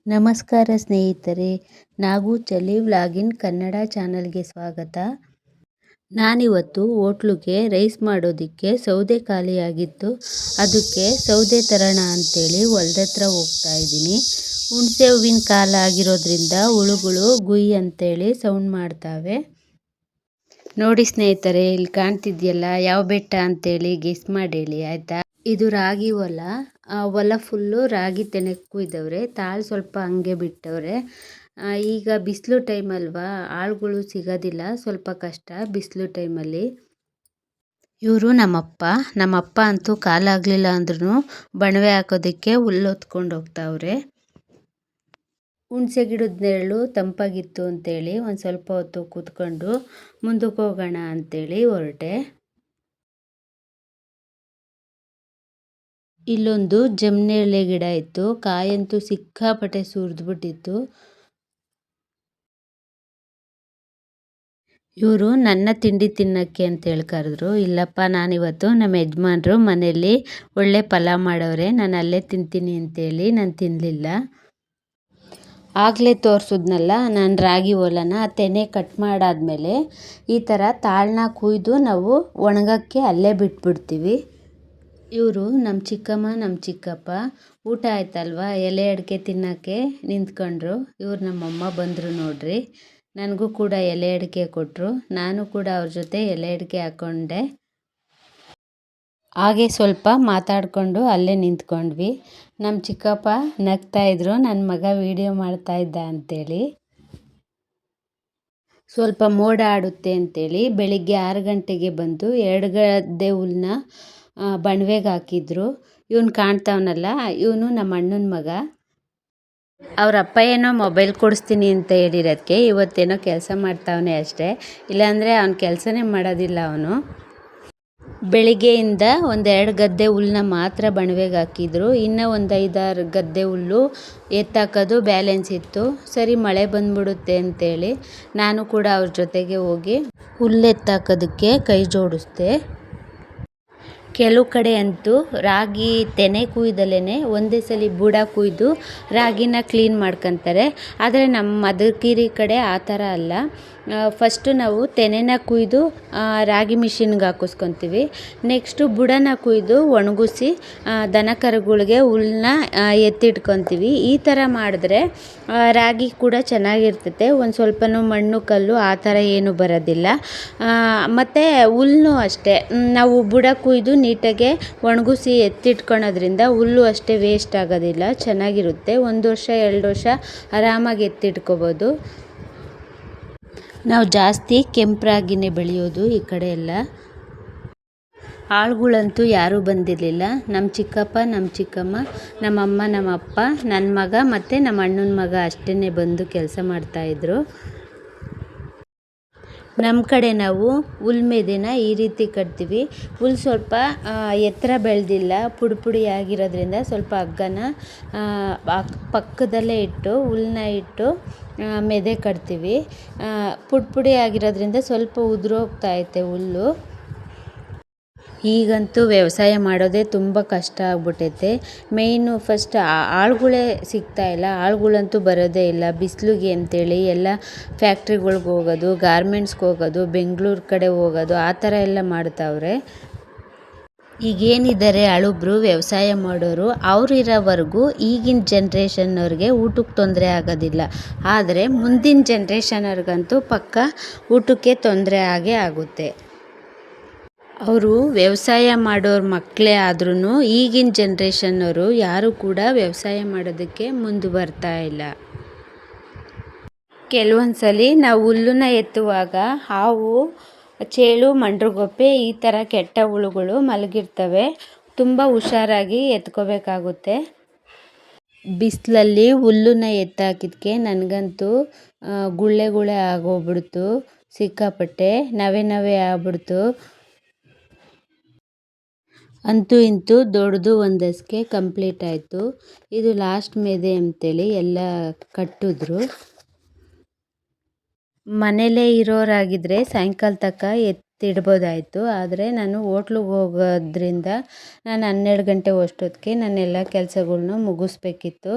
ನಮಸ್ಕಾರ ಸ್ನೇಹಿತರೆ, ನಾಗು ವ್ಲಾಗಿನ್ ಕನ್ನಡ ಚಾನಲ್ಗೆ ಸ್ವಾಗತ. ನಾನಿವತ್ತು ಹೋಟ್ಲಿಗೆ ರೈಸ್ ಮಾಡೋದಕ್ಕೆ ಸೌದೆ ಖಾಲಿಯಾಗಿತ್ತು. ಅದಕ್ಕೆ ಸೌದೆ ತರೋಣ ಅಂತೇಳಿ ಹೊಲ್ದತ್ರ ಹೋಗ್ತಾ ಇದ್ದೀನಿ. ಹುಣಸೆ ಹೂವಿನ ಕಾಲ ಆಗಿರೋದ್ರಿಂದ ಹುಳುಗಳು ಗುಯ್ ಅಂತೇಳಿ ಸೌಂಡ್ ಮಾಡ್ತಾವೆ. ನೋಡಿ ಸ್ನೇಹಿತರೆ, ಇಲ್ಲಿ ಕಾಣ್ತಿದ್ಯಲ್ಲ ಯಾವ ಬೆಟ್ಟ ಅಂತೇಳಿ ಗೆಸ್ ಮಾಡಿ ಹೇಳಿ ಆಯಿತಾ. ಇದು ರಾಗಿ ಹೊಲ. ಹೊಲ ಫುಲ್ಲು ರಾಗಿ ತೆನೆ ಕುಯ್ದವ್ರೆ. ತಾಳು ಸ್ವಲ್ಪ ಹಂಗೆ ಬಿಟ್ಟವ್ರೆ. ಈಗ ಬಿಸಿಲು ಟೈಮ್ ಅಲ್ವಾ, ಆಳುಗಳು ಸಿಗೋದಿಲ್ಲ, ಸ್ವಲ್ಪ ಕಷ್ಟ ಬಿಸಿಲು ಟೈಮಲ್ಲಿ. ಇವರು ನಮ್ಮಪ್ಪ ಅಂತೂ ಕಾಲಾಗಲಿಲ್ಲ ಅಂದ್ರೂ ಬಣವೆ ಹಾಕೋದಕ್ಕೆ ಹುಲ್ಲು ಹೊತ್ಕೊಂಡು ಹೋಗ್ತಾವ್ರೆ. ಹುಣಸೆ ಗಿಡದ ನೆರಳು ತಂಪಾಗಿತ್ತು ಅಂತೇಳಿ ಒಂದು ಸ್ವಲ್ಪ ಹೊತ್ತು ಕೂತ್ಕೊಂಡು ಮುಂದಕ್ಕೆ ಹೋಗೋಣ ಅಂತೇಳಿ ಹೊರಟೆ. ಇಲ್ಲೊಂದು ಜಮ್ನೆರಳೆ ಗಿಡ ಇತ್ತು. ಕಾಯಂತೂ ಸಿಕ್ಕಾಪಟ್ಟೆ ಸುರಿದ್ಬಿಟ್ಟಿತ್ತು. ಇವರು ನನ್ನ ತಿಂಡಿ ತಿನ್ನೋಕ್ಕೆ ಅಂತೇಳಿ ಕರೆದ್ರು. ಇಲ್ಲಪ್ಪ, ನಾನಿವತ್ತು ನಮ್ಮ ಯಜಮಾನ್ರು ಮನೆಯಲ್ಲಿ ಒಳ್ಳೆ ಪಲಾವ್ ಮಾಡವ್ರೆ, ನಾನು ಅಲ್ಲೇ ತಿಂತೀನಿ ಅಂತೇಳಿ ನಾನು ತಿನ್ನಲಿಲ್ಲ. ಆಗಲೇ ತೋರಿಸಿದ್ನಲ್ಲ ನಾನು ರಾಗಿ ಹೊಲನ, ತೆನೆ ಕಟ್ ಮಾಡಾದ್ಮೇಲೆ ಈ ಥರ ತಾಳನ್ನ ಕುಯ್ದು ನಾವು ಒಣಗಕ್ಕೆ ಅಲ್ಲೇ ಬಿಟ್ಬಿಡ್ತೀವಿ. ಇವರು ನಮ್ಮ ಚಿಕ್ಕಮ್ಮ ನಮ್ಮ ಚಿಕ್ಕಪ್ಪ ಊಟ ಆಯ್ತಲ್ವ, ಎಲೆ ಅಡಿಕೆ ತಿನ್ನೋಕ್ಕೆ ನಿಂತ್ಕೊಂಡ್ರು. ಇವ್ರು ನಮ್ಮಮ್ಮ ಬಂದರು ನೋಡ್ರಿ. ನನಗೂ ಕೂಡ ಎಲೆ ಅಡಿಕೆ ಕೊಟ್ಟರು. ನಾನು ಕೂಡ ಅವ್ರ ಜೊತೆ ಎಲೆ ಅಡಿಕೆ ಹಾಕ್ಕೊಂಡೆ. ಹಾಗೆ ಸ್ವಲ್ಪ ಮಾತಾಡಿಕೊಂಡು ಅಲ್ಲೇ ನಿಂತ್ಕೊಂಡ್ವಿ. ನಮ್ಮ ಚಿಕ್ಕಪ್ಪ ನಗ್ತಾಯಿದ್ರು, ನನ್ನ ಮಗ ವಿಡಿಯೋ ಮಾಡ್ತಾಯಿದ್ದ ಅಂತೇಳಿ. ಸ್ವಲ್ಪ ಮೋಡ ಆಡುತ್ತೆ ಅಂತೇಳಿ ಬೆಳಿಗ್ಗೆ 6 ಗಂಟೆಗೆ ಬಂದು 2 ಗದ್ದೆ ಹುಲ್ಲನ್ನ ಬಣವೆಗೆ ಹಾಕಿದ್ರು. ಇವನು ಕಾಣ್ತಾವನಲ್ಲ, ಇವನು ನಮ್ಮ ಅಣ್ಣನ ಮಗ. ಅವ್ರ ಅಪ್ಪ ಏನೋ ಮೊಬೈಲ್ ಕೊಡಿಸ್ತೀನಿ ಅಂತ ಹೇಳಿರೋದಕ್ಕೆ ಇವತ್ತೇನೋ ಕೆಲಸ ಮಾಡ್ತಾವನೆ ಅಷ್ಟೇ, ಇಲ್ಲಾಂದರೆ ಅವ್ನು ಕೆಲಸನೇ ಮಾಡೋದಿಲ್ಲ. ಅವನು ಬೆಳಿಗ್ಗೆಯಿಂದ 1-2 ಗದ್ದೆ ಹುಲ್ಲನ್ನ ಮಾತ್ರ ಬಣವೆಗೆ ಹಾಕಿದ್ರು. ಇನ್ನೂ 5-6 ಗದ್ದೆ ಹುಲ್ಲು ಎತ್ತಾಕೋದು ಬ್ಯಾಲೆನ್ಸ್ ಇತ್ತು. ಸರಿ ಮಳೆ ಬಂದ್ಬಿಡುತ್ತೆ ಅಂತೇಳಿ ನಾನು ಕೂಡ ಅವ್ರ ಜೊತೆಗೆ ಹೋಗಿ ಹುಲ್ಲು ಎತ್ತಾಕೋದಕ್ಕೆ ಕೈ ಜೋಡಿಸ್ದೆ. ಕೆಲವು ಕಡೆ ಅಂತೂ ರಾಗಿ ತೆನೆ ಕುಯ್ದಲೇ ಒಂದೇ ಸಲ ಬುಡ ಕುಯ್ದು ರಾಗಿನ ಕ್ಲೀನ್ ಮಾಡ್ಕೊತಾರೆ. ಆದರೆ ನಮ್ಮ ಮಧುಗಿರಿ ಕಡೆ ಆ ಥರ ಅಲ್ಲ. ಫಸ್ಟು ನಾವು ತೆನೆನ ಕುಯ್ದು ರಾಗಿ ಮಿಷಿನ್ಗೆ ಹಾಕಿಸ್ಕೊತೀವಿ. ನೆಕ್ಸ್ಟು ಬುಡನ ಕುಯ್ದು ಒಣಗಿಸಿ ದನ ಕರುಗಳಿಗೆ ಹುಲ್ಲನ್ನ ಎತ್ತಿಟ್ಕೊತೀವಿ. ಈ ಥರ ಮಾಡಿದ್ರೆ ರಾಗಿ ಕೂಡ ಚೆನ್ನಾಗಿರ್ತೈತೆ. ಒಂದು ಸ್ವಲ್ಪನೂ ಮಣ್ಣು ಕಲ್ಲು ಆ ಥರ ಏನೂ ಬರೋದಿಲ್ಲ. ಮತ್ತು ಹುಲ್ಲು ಅಷ್ಟೇ, ನಾವು ಬುಡ ಕುಯ್ದು ನೀಟಾಗೆ ಒಣಗಿಸಿ ಎತ್ತಿಟ್ಕೊಳೋದ್ರಿಂದ ಹುಲ್ಲು ಅಷ್ಟೇ ವೇಸ್ಟ್ ಆಗೋದಿಲ್ಲ, ಚೆನ್ನಾಗಿರುತ್ತೆ. 1 ವರ್ಷ 2 ವರ್ಷ ಆರಾಮಾಗಿ ಎತ್ತಿಟ್ಕೋಬೋದು. ನಾವು ಜಾಸ್ತಿ ಕೆಂಪು ರಾಗಿನೇ ಬೆಳೆಯೋದು ಈ ಕಡೆ ಎಲ್ಲ. ಆಳುಗಳಂತೂ ಯಾರೂ ಬಂದಿರಲಿಲ್ಲ. ನಮ್ಮ ಚಿಕ್ಕಪ್ಪ ನಮ್ಮ ಚಿಕ್ಕಮ್ಮ, ನಮ್ಮಮ್ಮ ನಮ್ಮಪ್ಪ, ನನ್ನ ಮಗ ಮತ್ತು ನಮ್ಮ ಅಣ್ಣನ ಮಗ ಅಷ್ಟೇ ಬಂದು ಕೆಲಸ ಮಾಡ್ತಾಯಿದ್ರು. ನಮ್ಮ ಕಡೆ ನಾವು ಹುಲ್ ಮೇದೆನ ಈ ರೀತಿ ಕಟ್ತೀವಿ. ಹುಲ್ ಸ್ವಲ್ಪ ಎತ್ತರ ಬೆಳೆದಿಲ್ಲ, ಪುಡಿ ಆಗಿರೋದ್ರಿಂದ ಸ್ವಲ್ಪ ಹಗ್ಗನ ಪಕ್ಕದಲ್ಲೇ ಇಟ್ಟು ಹುಲ್ಲನ್ನ ಇಟ್ಟು ಮೆದೆ ಕಟ್ತೀವಿ. ಪುಡಿ ಆಗಿರೋದ್ರಿಂದ ಸ್ವಲ್ಪ ಉದುರೋಗ್ತಾಯಿದೆ ಹುಲ್ಲು. ಈಗಂತೂ ವ್ಯವಸಾಯ ಮಾಡೋದೇ ತುಂಬ ಕಷ್ಟ ಆಗ್ಬಿಟ್ಟೈತೆ. ಮೇಯ್ನು ಫಸ್ಟ್ ಆಳುಗಳೇ ಸಿಗ್ತಾಯಿಲ್ಲ. ಆಳುಗಳಂತೂ ಬರೋದೇ ಇಲ್ಲ ಬಿಸಿಲಿಗೆ ಅಂತೇಳಿ. ಎಲ್ಲ ಫ್ಯಾಕ್ಟ್ರಿಗಳ್ಗೆ ಹೋಗೋದು, ಗಾರ್ಮೆಂಟ್ಸ್ಗೆ ಹೋಗೋದು, ಬೆಂಗಳೂರು ಕಡೆ ಹೋಗೋದು, ಆ ಥರ ಎಲ್ಲ ಮಾಡ್ತಾವ್ರೆ. ಈಗೇನಿದ್ದಾರೆ ಹಳುಬ್ರು ವ್ಯವಸಾಯ ಮಾಡೋರು, ಅವರಿರೋವರೆಗೂ ಈಗಿನ ಜನ್ರೇಷನ್ನವ್ರಿಗೆ ಊಟಕ್ಕೆ ತೊಂದರೆ ಆಗೋದಿಲ್ಲ. ಆದರೆ ಮುಂದಿನ ಜನ್ರೇಷನ್ನವ್ರಿಗಂತೂ ಪಕ್ಕ ಊಟಕ್ಕೆ ತೊಂದರೆ ಆಗೇ ಆಗುತ್ತೆ. ಅವರು ವ್ಯವಸಾಯ ಮಾಡೋರ ಮಕ್ಕಳೇ ಆದ್ರೂ ಈಗಿನ ಜನ್ರೇಷನ್ನವರು ಯಾರೂ ಕೂಡ ವ್ಯವಸಾಯ ಮಾಡೋದಕ್ಕೆ ಮುಂದೆ ಬರ್ತಾ ಇಲ್ಲ. ಕೆಲವೊಂದು ಸಲ ನಾವು ಹುಲ್ಲನ್ನ ಎತ್ತುವಾಗ ಹಾವು, ಚೇಳು, ಮಂಡ್ರಗೊಪ್ಪೆ ಈ ಥರ ಕೆಟ್ಟ ಹುಳುಗಳು ಮಲಗಿರ್ತವೆ. ತುಂಬ ಹುಷಾರಾಗಿ ಎತ್ಕೋಬೇಕಾಗುತ್ತೆ. ಬಿಸಿಲಲ್ಲಿ ಹುಲ್ಲನ್ನ ಎತ್ತಾಕಿದ್ದಕ್ಕೆ ನನಗಂತೂ ಗುಳ್ಳೆ ಆಗೋಗ್ಬಿಡ್ತು, ಸಿಕ್ಕಾಪಟ್ಟೆ ನವೆ ಆಗ್ಬಿಡ್ತು. ಅಂತೂ ಇಂತೂ ದೊಡ್ಡದು ಒಂದಸ್ಕೆ ಕಂಪ್ಲೀಟ್ ಆಯಿತು. ಇದು ಲಾಸ್ಟ್ ಮೆದೆ ಅಂತೇಳಿ ಎಲ್ಲ ಕಟ್ಟಿದ್ರು. ಮನೇಲೇ ಇರೋರಾಗಿದ್ದರೆ ಸಾಯಂಕಾಲ ತನಕ ಇಡ್ಬೋದಾಯಿತು. ಆದರೆ ನಾನು ಹೋಟ್ಲಿಗೆ ಹೋಗೋದ್ರಿಂದ ನಾನು 12 ಗಂಟೆ ಅಷ್ಟೊತ್ತಿಗೆ ನನ್ನೆಲ್ಲ ಕೆಲಸಗಳ್ನು ಮುಗಿಸ್ಬೇಕಿತ್ತು.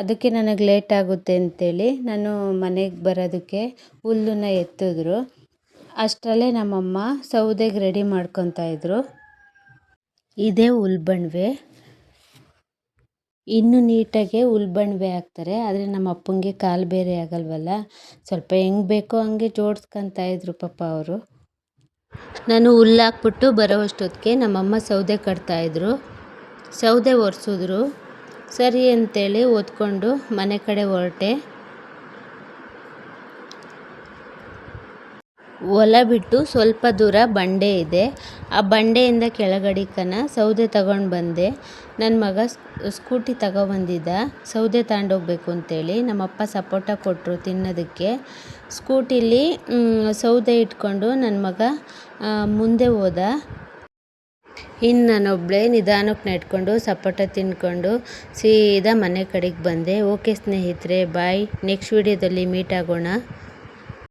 ಅದಕ್ಕೆ ನನಗೆ ಲೇಟ್ ಆಗುತ್ತೆ ಅಂತೇಳಿ ನಾನು ಮನೆಗೆ ಬರೋದಕ್ಕೆ ಹುಲ್ಲನ್ನ ಎತ್ತಿದ್ರು. ಅಷ್ಟರಲ್ಲೇ ನಮ್ಮಮ್ಮ ಸೌದೆಗೆ ರೆಡಿ ಮಾಡ್ಕೊತಾಯಿದ್ರು. ಇದೇ ಹುಲ್ಬಣ್ವೆ. ಇನ್ನೂ ನೀಟಾಗೆ ಹುಲ್ಬಣ್ವೆ ಹಾಕ್ತಾರೆ. ಆದರೆ ನಮ್ಮ ಅಪ್ಪಂಗೆ ಕಾಲು ಬೇರೆ ಆಗಲ್ವಲ್ಲ, ಸ್ವಲ್ಪ ಹೆಂಗೆ ಬೇಕೋ ಹಂಗೆ ಜೋಡಿಸ್ಕೊತಾ ಇದ್ರು ಪಾಪ ಅವರು. ನಾನು ಹುಲ್ಲು ಹಾಕ್ಬಿಟ್ಟು ಬರೋ ಅಷ್ಟೊತ್ತಿಗೆ ನಮ್ಮಮ್ಮ ಸೌದೆ ಕಟ್ತಾಯಿದ್ರು. ಸೌದೆ ಒರೆಸಿದ್ರು. ಸರಿ ಅಂತೇಳಿ ಓದ್ಕೊಂಡು ಮನೆ ಕಡೆ ಹೊರಟೆ. ಹೊಲ ಬಿಟ್ಟು ಸ್ವಲ್ಪ ದೂರ ಬಂಡೆ ಇದೆ. ಆ ಬಂಡೆಯಿಂದ ಕೆಳಗಡಿಕನ ಸೌದೆ ತಗೊಂಡು ಬಂದೆ. ನನ್ನ ಮಗ ಸ್ಕೂಟಿ ತಗೊಬಂದಿದ್ದ ಸೌದೆ ತಗೊಂಡೋಗ್ಬೇಕು ಅಂತೇಳಿ. ನಮ್ಮಪ್ಪ ಸಪೋಟ ಕೊಟ್ಟರು ತಿನ್ನೋದಕ್ಕೆ. ಸ್ಕೂಟಿಲಿ ಸೌದೆ ಇಟ್ಕೊಂಡು ನನ್ನ ಮಗ ಮುಂದೆ ಹೋದ. ಇನ್ನು ನಾನೊಬ್ಬಳೇ ನಿಧಾನಕ್ಕೆ ನೆಡ್ಕೊಂಡು ಸಪೋಟ ತಿಂದ್ಕೊಂಡು ಸೀದಾ ಮನೆ ಕಡೆಗೆ ಬಂದೆ. ಓಕೆ ಸ್ನೇಹಿತರೆ, ಬಾಯ್. ನೆಕ್ಸ್ಟ್ ವಿಡಿಯೋದಲ್ಲಿ ಮೀಟ್ ಆಗೋಣ.